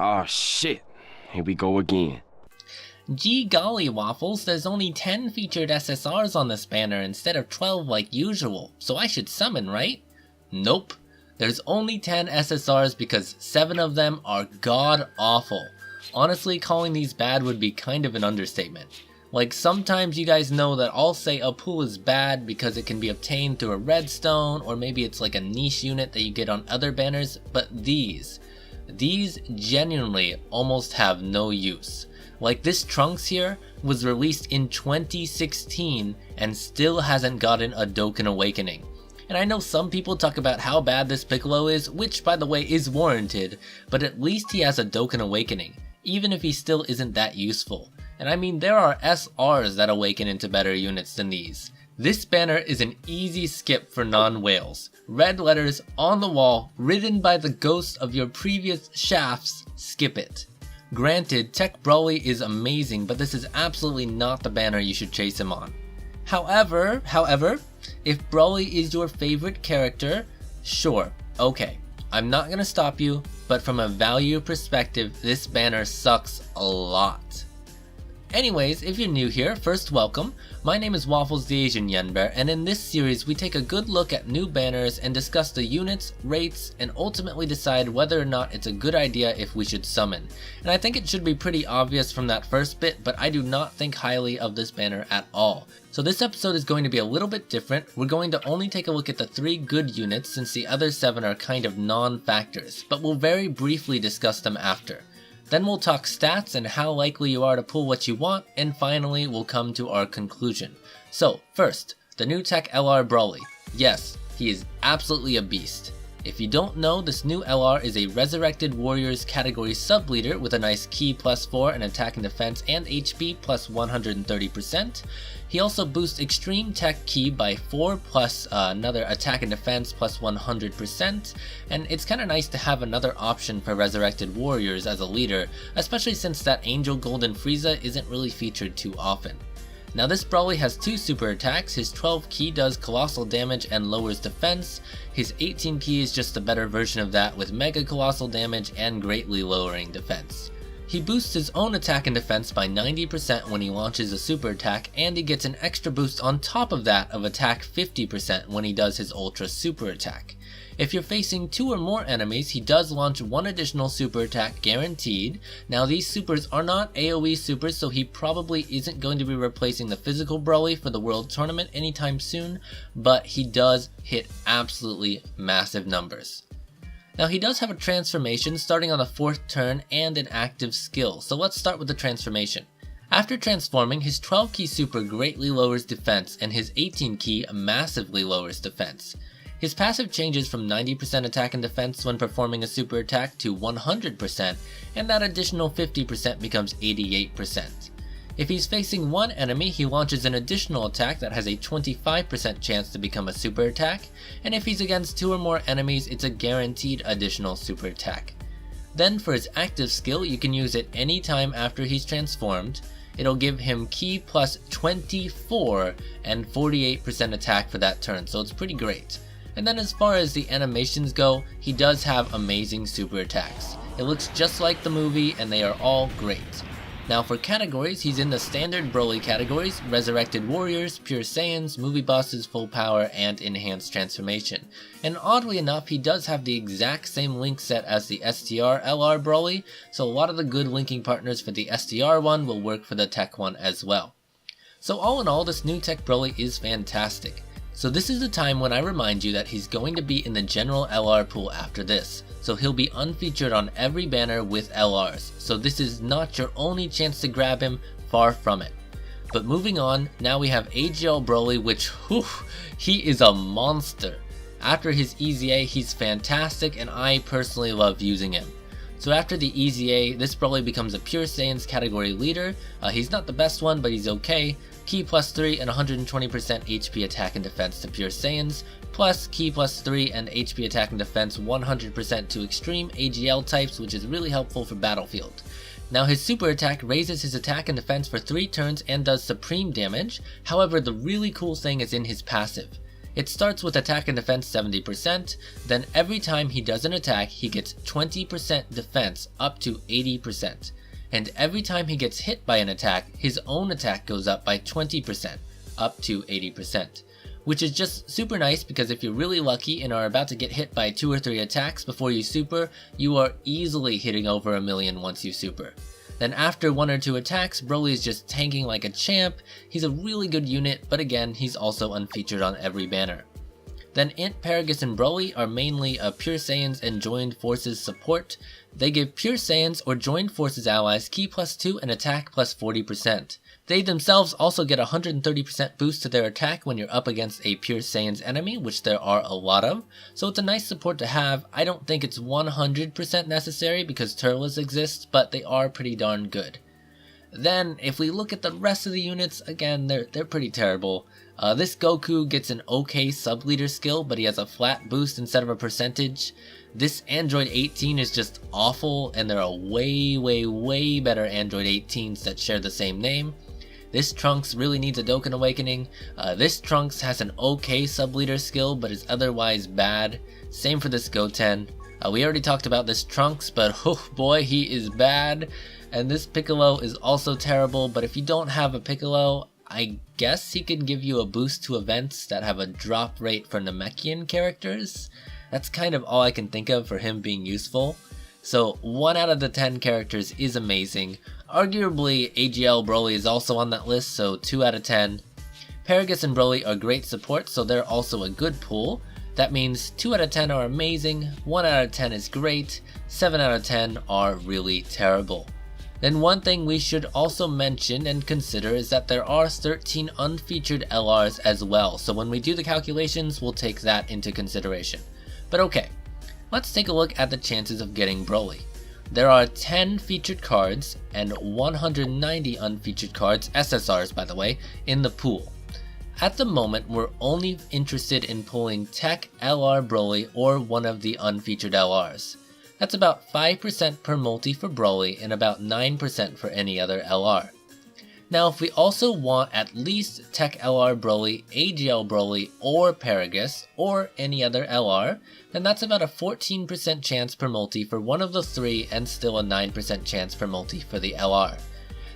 Oh shit, here we go again. Gee golly, Waffles, there's only 10 featured SSRs on this banner instead of 12 like usual, so I should summon, right? Nope. There's only 10 SSRs because 7 of them are god awful. Honestly, calling these bad would be kind of an understatement. Like, sometimes you guys know that I'll say a pool is bad because it can be obtained through a redstone, or maybe it's like a niche unit that you get on other banners, but these genuinely almost have no use. Like, this Trunks here was released in 2016 and still hasn't gotten a Dokkan Awakening. And I know some people talk about how bad this Piccolo is, which by the way is warranted, but at least he has a Dokkan Awakening, even if he still isn't that useful. And I mean, there are SRs that awaken into better units than these. This banner is an easy skip for non-whales. Red letters on the wall, written by the ghosts of your previous shafts, skip it. Granted, Teq Broly is amazing, but this is absolutely not the banner you should chase him on. However, if Broly is your favorite character, sure, okay, I'm not gonna stop you, but from a value perspective, this banner sucks a lot. Anyways, if you're new here, first welcome. My name is WafflesTheAsianYenbear, and in this series we take a good look at new banners and discuss the units, rates, and ultimately decide whether or not it's a good idea if we should summon. And I think it should be pretty obvious from that first bit, but I do not think highly of this banner at all. So this episode is going to be a little bit different. We're going to only take a look at the 3 good units since the other 7 are kind of non-factors, but we'll very briefly discuss them after. Then we'll talk stats and how likely you are to pull what you want, and finally we'll come to our conclusion. So first, the new Teq LR Broly. Yes, he is absolutely a beast. If you don't know, this new LR is a Resurrected Warriors category sub-leader with a nice ki +4 and attack and defense and HP plus 130%. He also boosts extreme tech ki by 4 plus another attack and defense plus 100%, and it's kinda nice to have another option for Resurrected Warriors as a leader, especially since that Angel Golden Frieza isn't really featured too often. Now this Broly has 2 super attacks. His 12 ki does colossal damage and lowers defense. His 18 ki is just a better version of that with mega colossal damage and greatly lowering defense. He boosts his own attack and defense by 90% when he launches a super attack, and he gets an extra boost on top of that of attack 50% when he does his ultra super attack. If you're facing 2 or more enemies, he does launch 1 additional super attack guaranteed. Now these supers are not AoE supers, so he probably isn't going to be replacing the physical Broly for the World Tournament anytime soon, but he does hit absolutely massive numbers. Now he does have a transformation starting on the 4th turn and an active skill, so let's start with the transformation. After transforming, his 12 ki super greatly lowers defense and his 18 ki massively lowers defense. His passive changes from 90% attack and defense when performing a super attack to 100%, and that additional 50% becomes 88%. If he's facing 1 enemy, he launches an additional attack that has a 25% chance to become a super attack, and if he's against 2 or more enemies, it's a guaranteed additional super attack. Then for his active skill, you can use it anytime after he's transformed. It'll give him ki plus 24 and 48% attack for that turn, so it's pretty great. And then as far as the animations go, he does have amazing super attacks. It looks just like the movie and they are all great. Now for categories, he's in the standard Broly categories: Resurrected Warriors, Pure Saiyans, Movie Bosses, Full Power, and Enhanced Transformation. And oddly enough, he does have the exact same link set as the STR LR Broly, so a lot of the good linking partners for the STR one will work for the Teq one as well. So all in all, this new Teq Broly is fantastic. So this is the time when I remind you that he's going to be in the general LR pool after this, so he'll be unfeatured on every banner with LRs, so this is not your only chance to grab him, far from it. But moving on, now we have AGL Broly, which, he is a monster. After his EZA, he's fantastic and I personally love using him. So after the EZA, this Broly becomes a Pure Saiyans category leader. He's not the best one, but he's okay. Ki plus 3 and 120% HP attack and defense to Pure Saiyans, plus ki plus 3 and HP attack and defense 100% to extreme AGL types, which is really helpful for Battlefield. Now his super attack raises his attack and defense for 3 turns and does supreme damage. However, the really cool thing is in his passive. It starts with attack and defense 70%, then every time he does an attack he gets 20% defense up to 80%, and every time he gets hit by an attack his own attack goes up by 20% up to 80. Which is just super nice because if you're really lucky and are about to get hit by 2 or 3 attacks before you super, you are easily hitting over 1,000,000 once you super. Then after 1 or 2 attacks, Broly is just tanking like a champ. He's a really good unit, but again, he's also unfeatured on every banner. Then Int, Paragus, and Broly are mainly a Pure Saiyans and Joined Forces support. They give Pure Saiyans or Joined Forces allies Ki +2 and attack +40%. They themselves also get a 130% boost to their attack when you're up against a Pure Saiyans enemy, which there are a lot of, so it's a nice support to have. I don't think it's 100% necessary because Turles exist, but they are pretty darn good. Then, if we look at the rest of the units, again, they're pretty terrible. This Goku gets an okay sub-leader skill, but he has a flat boost instead of a percentage. This Android 18 is just awful, and there are way better Android 18s that share the same name. This Trunks really needs a Dokkan Awakening. This Trunks has an okay sub-leader skill, but is otherwise bad. Same for this Goten. We already talked about this Trunks, but oh boy, he is bad. And this Piccolo is also terrible, but if you don't have a Piccolo, I guess he can give you a boost to events that have a drop rate for Namekian characters. That's kind of all I can think of for him being useful. So 1 out of the 10 characters is amazing. Arguably AGL Broly is also on that list, so 2 out of 10. Paragus and Broly are great support, so they're also a good pool. That means 2 out of 10 are amazing, 1 out of 10 is great, 7 out of 10 are really terrible. Then one thing we should also mention and consider is that there are 13 unfeatured LRs as well, so when we do the calculations we'll take that into consideration. But okay, let's take a look at the chances of getting Broly. There are 10 featured cards and 190 unfeatured cards, SSRs by the way, in the pool. At the moment we're only interested in pulling Teq LR Broly or one of the unfeatured LRs. That's about 5% per multi for Broly and about 9% for any other LR. Now if we also want at least Teq LR Broly, AGL Broly, or Paragus, or any other LR, then that's about a 14% chance per multi for one of the 3 and still a 9% chance per multi for the LR.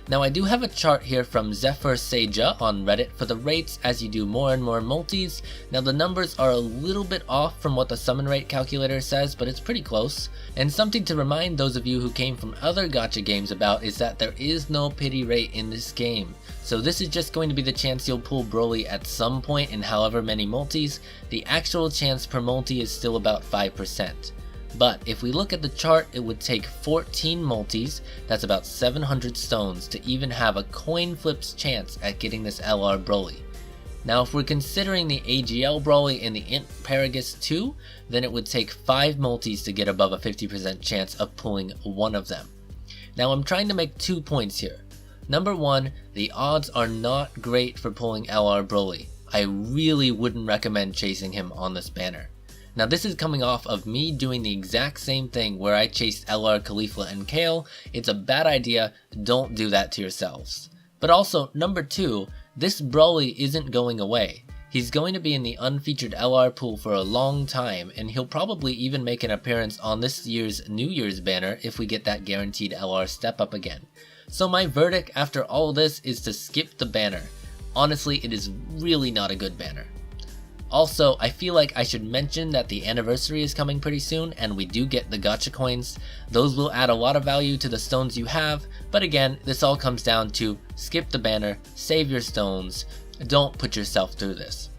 Now I do have a chart here from Zephyr Seja on Reddit for the rates as you do more and more multis. Now the numbers are a little bit off from what the summon rate calculator says, but it's pretty close. And something to remind those of you who came from other gacha games about is that there is no pity rate in this game. So this is just going to be the chance you'll pull Broly at some point in however many multis. The actual chance per multi is still about 5%. But if we look at the chart, it would take 14 multis, that's about 700 stones, to even have a coin flip's chance at getting this LR Broly. Now if we're considering the AGL Broly and the Int Paragus too, then it would take 5 multis to get above a 50% chance of pulling one of them. Now I'm trying to make 2 points here. Number 1, the odds are not great for pulling LR Broly. I really wouldn't recommend chasing him on this banner. Now this is coming off of me doing the exact same thing where I chased LR, Caulifla, and Kale. It's a bad idea, don't do that to yourselves. But also, number 2, this Broly isn't going away. He's going to be in the unfeatured LR pool for a long time, and he'll probably even make an appearance on this year's New Year's banner if we get that guaranteed LR step up again. So my verdict after all this is to skip the banner. Honestly, it is really not a good banner. Also, I feel like I should mention that the anniversary is coming pretty soon and we do get the gacha coins. Those will add a lot of value to the stones you have, but again, this all comes down to skip the banner, save your stones, don't put yourself through this.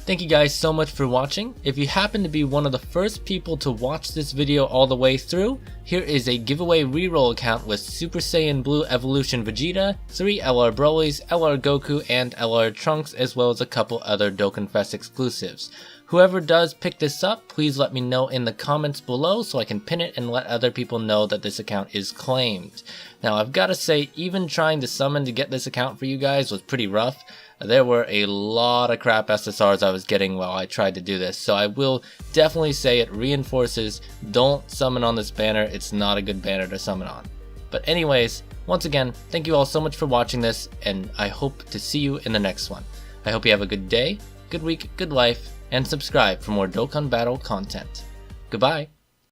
Thank you guys so much for watching. If you happen to be one of the first people to watch this video all the way through, here is a giveaway reroll account with Super Saiyan Blue Evolution Vegeta, 3 LR Brolys, LR Goku, and LR Trunks, as well as a couple other Dokkan Fest exclusives. Whoever does pick this up, please let me know in the comments below so I can pin it and let other people know that this account is claimed. Now I've got to say, even trying to summon to get this account for you guys was pretty rough. There were a lot of crap SSRs I was getting while I tried to do this, so I will definitely say it reinforces, don't summon on this banner, it's not a good banner to summon on. But anyways, once again, thank you all so much for watching this, and I hope to see you in the next one. I hope you have a good day, good week, good life, and subscribe for more Dokkan Battle content. Goodbye!